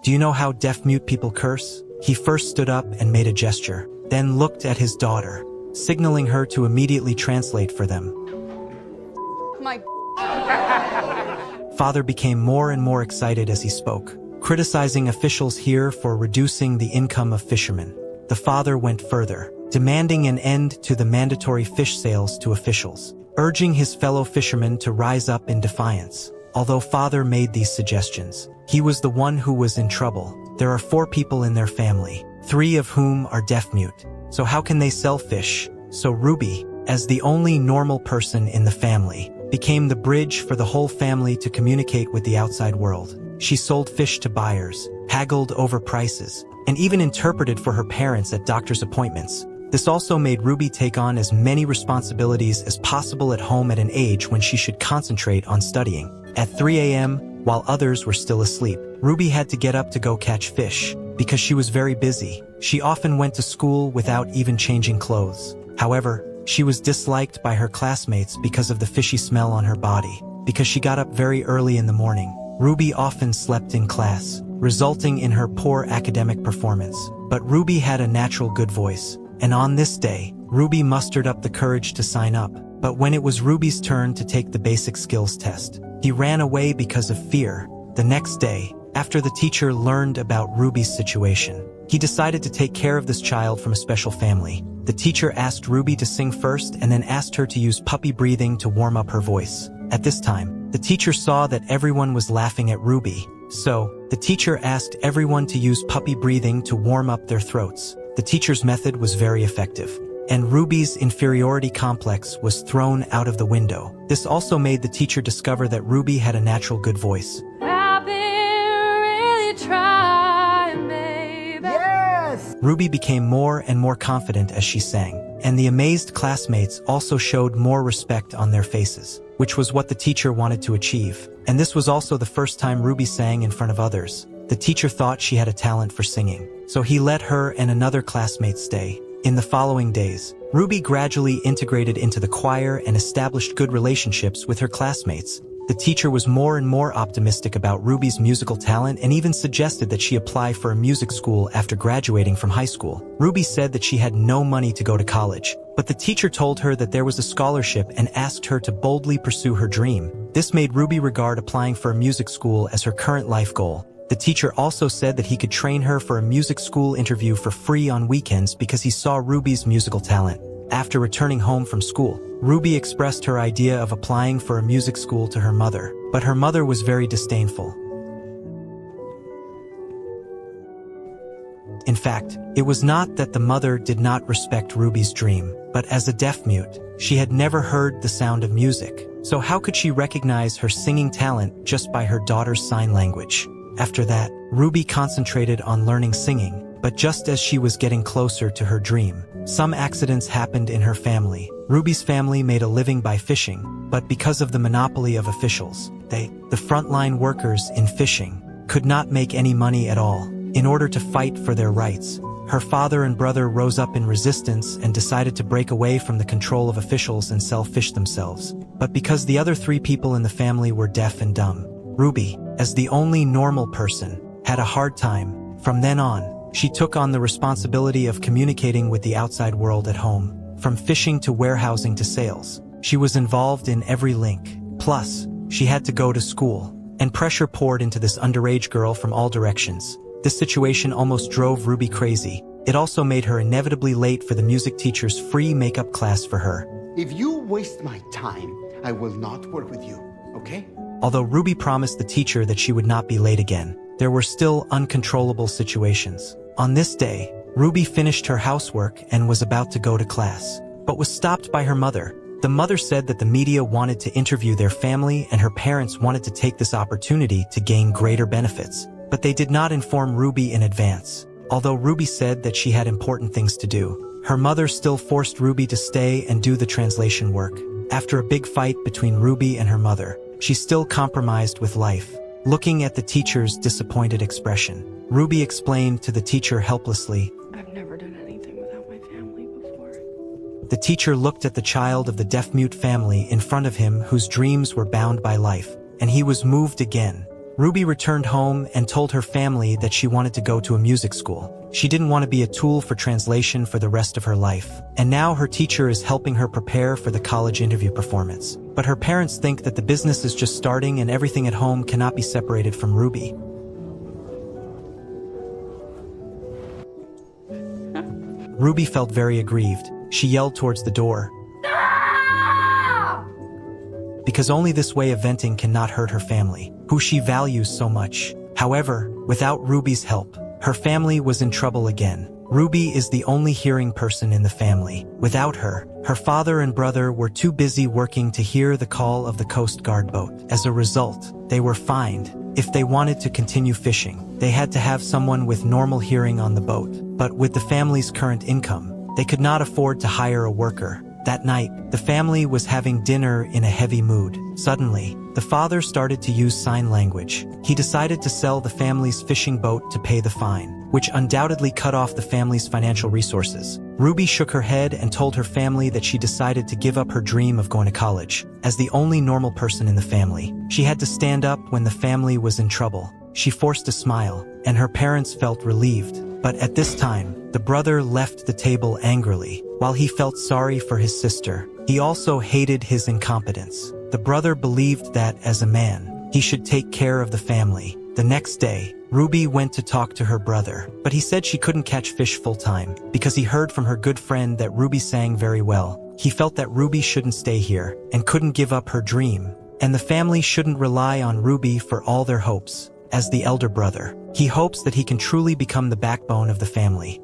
Do you know how deaf-mute people curse? He first stood up and made a gesture, then looked at his daughter, signaling her to immediately translate for them. My Father became more and more excited as he spoke, criticizing officials here for reducing the income of fishermen. The father went further, demanding an end to the mandatory fish sales to officials, urging his fellow fishermen to rise up in defiance. Although father made these suggestions, he was the one who was in trouble. There are 4 people in their family, 3 of whom are deaf-mute. So how can they sell fish? So Ruby, as the only normal person in the family, became the bridge for the whole family to communicate with the outside world. She sold fish to buyers, haggled over prices, and even interpreted for her parents at doctor's appointments. This also made Ruby take on as many responsibilities as possible at home at an age when she should concentrate on studying. At 3 a.m., while others were still asleep, Ruby had to get up to go catch fish. Because she was very busy, she often went to school without even changing clothes. However, she was disliked by her classmates because of the fishy smell on her body. Because she got up very early in the morning, Ruby often slept in class, resulting in her poor academic performance. But Ruby had a natural good voice, and on this day, Ruby mustered up the courage to sign up. But when it was Ruby's turn to take the basic skills test, he ran away because of fear. The next day, after the teacher learned about Ruby's situation, he decided to take care of this child from a special family. The teacher asked Ruby to sing first and then asked her to use puppy breathing to warm up her voice. At this time, the teacher saw that everyone was laughing at Ruby, so the teacher asked everyone to use puppy breathing to warm up their throats. The teacher's method was very effective, and Ruby's inferiority complex was thrown out of the window. This also made the teacher discover that Ruby had a natural good voice. Ruby became more and more confident as she sang, and the amazed classmates also showed more respect on their faces, which was what the teacher wanted to achieve. And this was also the first time Ruby sang in front of others. The teacher thought she had a talent for singing, so he let her and another classmate stay. In the following days, Ruby gradually integrated into the choir and established good relationships with her classmates. The teacher was more and more optimistic about Ruby's musical talent and even suggested that she apply for a music school after graduating from high school. Ruby said that she had no money to go to college, but the teacher told her that there was a scholarship and asked her to boldly pursue her dream. This made Ruby regard applying for a music school as her current life goal. The teacher also said that he could train her for a music school interview for free on weekends because he saw Ruby's musical talent. After returning home from school, Ruby expressed her idea of applying for a music school to her mother, but her mother was very disdainful. In fact, it was not that the mother did not respect Ruby's dream, but as a deaf-mute, she had never heard the sound of music. So how could she recognize her singing talent just by her daughter's sign language? After that, Ruby concentrated on learning singing, but just as she was getting closer to her dream, some accidents happened in her family. Ruby's family made a living by fishing, but because of the monopoly of officials, the frontline workers in fishing, could not make any money at all. In order to fight for their rights, her father and brother rose up in resistance and decided to break away from the control of officials and sell fish themselves. But because the other 3 people in the family were deaf and dumb, Ruby, as the only normal person, had a hard time. From then on, she took on the responsibility of communicating with the outside world at home. From fishing to warehousing to sales, she was involved in every link. Plus, she had to go to school, and pressure poured into this underage girl from all directions. This situation almost drove Ruby crazy. It also made her inevitably late for the music teacher's free makeup class for her. If you waste my time, I will not work with you, okay? Although Ruby promised the teacher that she would not be late again, there were still uncontrollable situations. On this day, Ruby finished her housework and was about to go to class, but was stopped by her mother. The mother said that the media wanted to interview their family and her parents wanted to take this opportunity to gain greater benefits, but they did not inform Ruby in advance. Although Ruby said that she had important things to do, her mother still forced Ruby to stay and do the translation work. After a big fight between Ruby and her mother, she still compromised with life. Looking at the teacher's disappointed expression, Ruby explained to the teacher helplessly, I've never done anything without my family before. The teacher looked at the child of the deaf-mute family in front of him whose dreams were bound by life, and he was moved again. Ruby returned home and told her family that she wanted to go to a music school. She didn't want to be a tool for translation for the rest of her life, and now her teacher is helping her prepare for the college interview performance. But her parents think that the business is just starting and everything at home cannot be separated from Ruby. Ruby felt very aggrieved. She yelled towards the door, because only this way of venting cannot hurt her family, who she values so much. However, without Ruby's help, her family was in trouble again. Ruby is the only hearing person in the family. Without her, her father and brother were too busy working to hear the call of the Coast Guard boat. As a result, they were fined. If they wanted to continue fishing, they had to have someone with normal hearing on the boat. But with the family's current income, they could not afford to hire a worker. That night, the family was having dinner in a heavy mood. Suddenly, the father started to use sign language. He decided to sell the family's fishing boat to pay the fine, which undoubtedly cut off the family's financial resources. Ruby shook her head and told her family that she decided to give up her dream of going to college. As the only normal person in the family, she had to stand up when the family was in trouble. She forced a smile, and her parents felt relieved. But at this time, the brother left the table angrily. While he felt sorry for his sister, he also hated his incompetence. The brother believed that, as a man, he should take care of the family. The next day, Ruby went to talk to her brother, but he said she couldn't catch fish full-time because he heard from her good friend that Ruby sang very well. He felt that Ruby shouldn't stay here and couldn't give up her dream, and the family shouldn't rely on Ruby for all their hopes. As the elder brother, he hopes that he can truly become the backbone of the family.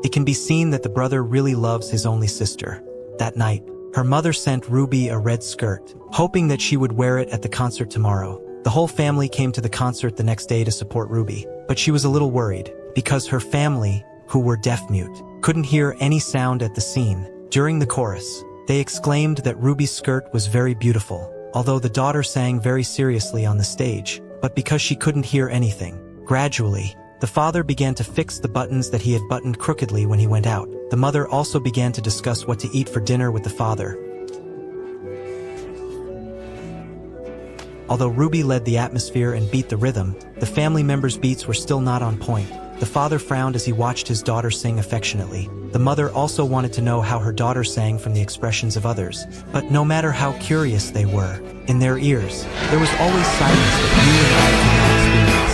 It can be seen that the brother really loves his only sister. That night, her mother sent Ruby a red skirt, hoping that she would wear it at the concert tomorrow. The whole family came to the concert the next day to support Ruby, but she was a little worried, because her family, who were deaf-mute, couldn't hear any sound at the scene. During the chorus, they exclaimed that Ruby's skirt was very beautiful, although the daughter sang very seriously on the stage, but because she couldn't hear anything. Gradually, the father began to fix the buttons that he had buttoned crookedly when he went out. The mother also began to discuss what to eat for dinner with the father. Although Ruby led the atmosphere and beat the rhythm, the family members' beats were still not on point. The father frowned as he watched his daughter sing affectionately. The mother also wanted to know how her daughter sang from the expressions of others. But no matter how curious they were, in their ears, there was always silence that you and I could not experience.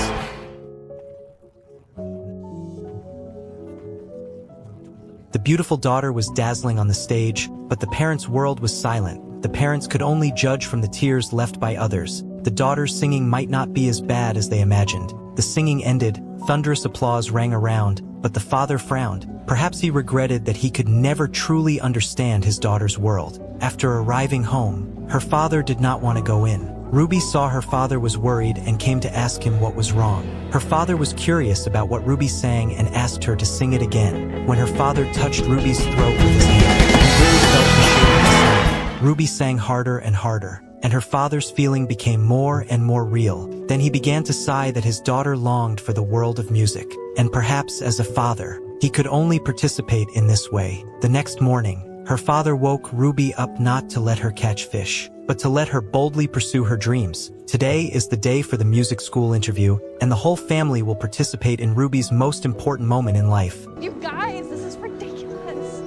The beautiful daughter was dazzling on the stage, but the parents' world was silent. The parents could only judge from the tears left by others. The daughter's singing might not be as bad as they imagined. The singing ended, thunderous applause rang around, but the father frowned. Perhaps he regretted that he could never truly understand his daughter's world. After arriving home, her father did not want to go in. Ruby saw her father was worried and came to ask him what was wrong. Her father was curious about what Ruby sang and asked her to sing it again. When her father touched Ruby's throat with his hand, he really felt her shake inside. Ruby sang harder and harder, and her father's feeling became more and more real. Then he began to sigh that his daughter longed for the world of music, and perhaps as a father, he could only participate in this way. The next morning, her father woke Ruby up not to let her catch fish, but to let her boldly pursue her dreams. Today is the day for the music school interview, and the whole family will participate in Ruby's most important moment in life. You guys, this is ridiculous.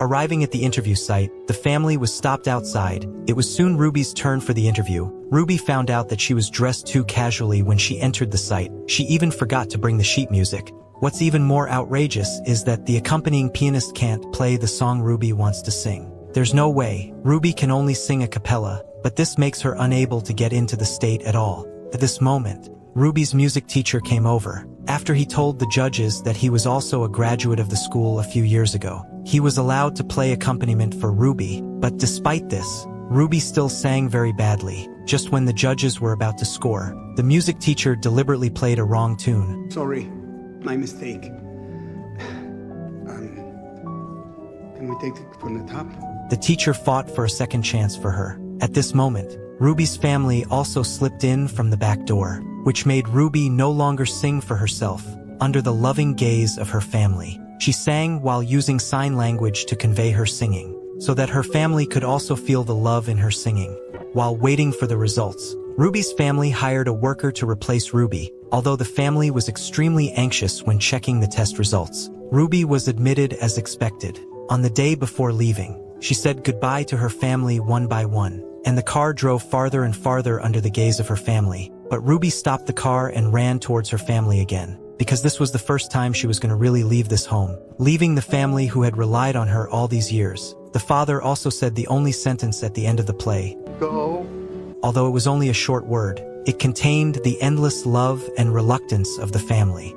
Arriving at the interview site, the family was stopped outside. It was soon Ruby's turn for the interview. Ruby found out that she was dressed too casually when she entered the site. She even forgot to bring the sheet music. What's even more outrageous is that the accompanying pianist can't play the song Ruby wants to sing. There's no way. Ruby can only sing a cappella, but this makes her unable to get into the state at all. At this moment, Ruby's music teacher came over. After he told the judges that he was also a graduate of the school a few years ago, he was allowed to play accompaniment for Ruby. But despite this, Ruby still sang very badly. Just when the judges were about to score, the music teacher deliberately played a wrong tune. Sorry, my mistake. Can we take it from the top? The teacher fought for a second chance for her. At this moment, Ruby's family also slipped in from the back door, which made Ruby no longer sing for herself. Under the loving gaze of her family, she sang while using sign language to convey her singing. so that her family could also feel the love in her singing. While waiting for the results, Ruby's family hired a worker to replace Ruby, although the family was extremely anxious when checking the test results. Ruby was admitted as expected. On the day before leaving, she said goodbye to her family one by one, and the car drove farther and farther under the gaze of her family. But Ruby stopped the car and ran towards her family again, because this was the first time she was going to really leave this home, leaving the family who had relied on her all these years. The father also said the only sentence at the end of the play. Go. Although it was only a short word, it contained the endless love and reluctance of the family.